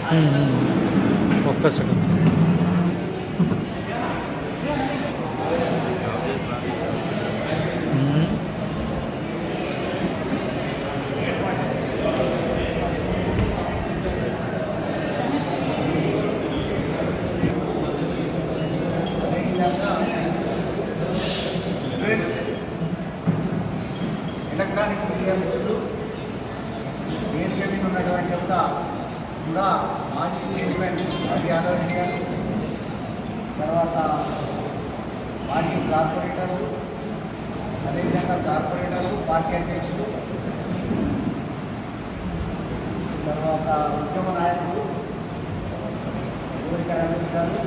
ఒక్క second. Electronic media మిత్రులు, వేదిక మీద ఉన్నటువంటి యొక్క కూడా మాజీ చైర్మన్ అది యాదవ్ రెడ్డి గారు, తర్వాత మాజీ కార్పొరేటర్లు, అదేవిధంగా కార్పొరేటర్లు, పార్టీ అధ్యక్షులు, తర్వాత ఉద్యమ నాయకులు కోరిక రమేష్ గారు,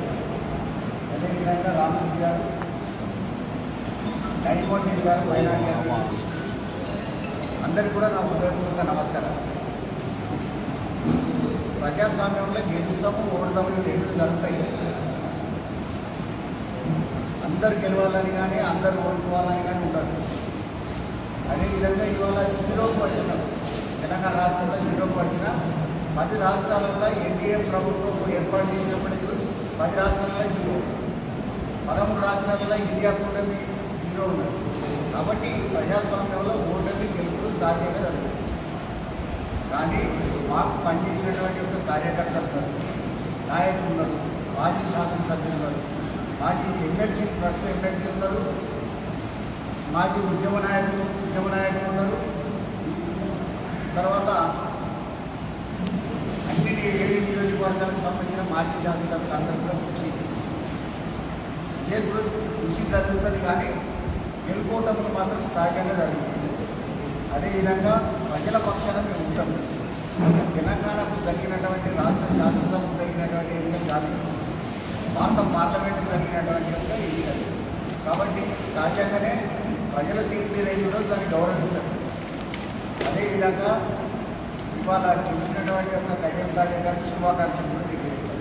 అదేవిధంగా రామూజీ గారు, డైమోన్ రెడ్డి గారు, వైనాడు గారు, అందరికీ కూడా నా హృదయపూర్వక నమస్కారం. ప్రజాస్వామ్యంలో గెలుస్తాము, ఓడతాము, రెండు జరుగుతాయి. అందరు గెలవాలని కానీ అందరు ఓడిపోవాలని కానీ ఉండదు. అదేవిధంగా ఇవాళ జీరోకి వచ్చిన తెలంగాణ రాష్ట్రంలో జీరోకి వచ్చిన 10 రాష్ట్రాలలో ఎన్డీఏ ప్రభుత్వం ఏర్పాటు చేసినప్పటికీ 10 రాష్ట్రాలలో జీరో, 13 రాష్ట్రాలలో ఇండియా కూటమి జీరో ఉన్నది. కాబట్టి ప్రజాస్వామ్యంలో ఓటమి గెలుపులు సాధ్యంగా జరుగుతుంది. కానీ మాకు పనిచేసినటువంటి ఒక కార్యకర్తలు ఉన్నారు, నాయకులు ఉన్నారు, మాజీ శాసనసభ్యులు ఉన్నారు, మాజీ ఎమ్మెల్సీ ప్రస్తుత ఎమ్మెల్సీ ఉన్నారు, మాజీ ఉద్యమ నాయకులు ఉన్నారు. తర్వాత అన్ని 7 నియోజకవర్గాలకు సంబంధించిన మాజీ శాసనసభ్యులు అందరూ కూడా కృషి చేసింది. కృషి జరుగుతుంది కానీ గెలుపోవటంలో మాత్రం సహజంగా జరుగుతుంది. అదేవిధంగా ప్రజల పక్షాన మేము ఉంటాం. తెలంగాణకు జరిగినటువంటి రాష్ట్ర శాసనసభకు జరిగినటువంటి ఎన్నికలు కాదు, భారత పార్లమెంటుకు జరిగినటువంటి యొక్క ఎన్నికలు. కాబట్టి సహజంగానే ప్రజల తీర్పు ఏదైతుందో దాన్ని గౌరవిస్తారు. అదేవిధంగా ఇవాళ గెలిచినటువంటి యొక్క కడియం కాళీ గారికి శుభాకాంక్షలు కూడా తెలియజేస్తారు.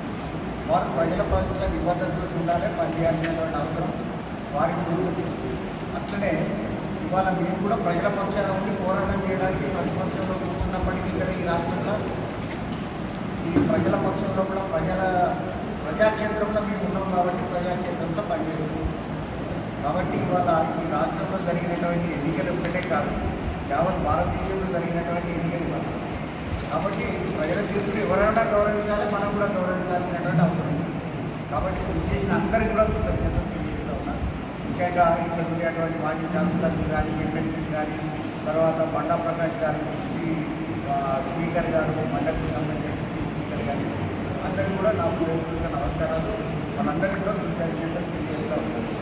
వారు ప్రజల పట్ల నిబద్ధతతో ఉండాలి, పనిచేయాల్సినటువంటి అవసరం వారికి ఉంటుంది. అట్లనే ఇవాళ మేము కూడా ప్రజల పక్షాన ఉండి పోరాటం చేయడానికి ప్రతిపక్షంలో ఉన్నప్పటికీ ఇక్కడ ఈ రాష్ట్రంలో ఈ ప్రజల పక్షంలో కూడా ప్రజాక్షేత్రంలో మేము ఉన్నాం కాబట్టి ప్రజాక్షేత్రంలో పనిచేస్తున్నాం. కాబట్టి ఇవాళ ఈ రాష్ట్రంలో జరిగినటువంటి ఎన్నికలు ఒక్కటే కాదు, యావత్ భారతదేశంలో జరిగినటువంటి ఎన్నికలు కాదు. కాబట్టి ప్రజల తీర్పులు ఎవరైనా గౌరవించాలి, మనం కూడా గౌరవించాల్సినటువంటి అవసరం ఉంది. కాబట్టి కృషి చేసిన అందరికీ కూడా కృతజ్ఞతలు తెలియజేస్తూ ఉన్నాను. ముఖ్యంగా ఇక్కడ ఉండేటువంటి మాజీ శాసనసభ్యులు కానీ, ఎమ్మెల్సీలు కానీ, తర్వాత బండా ప్రకాష్ గారు, స్పీకర్ గారు, మండలికి సంబంధించిన స్పీకర్ గారు, అందరికీ కూడా నా హృదయపూర్వక నమస్కారాలు. మనందరికీ కూడా కృతజ్ఞతలు తెలియజేస్తూ ఉన్నాను.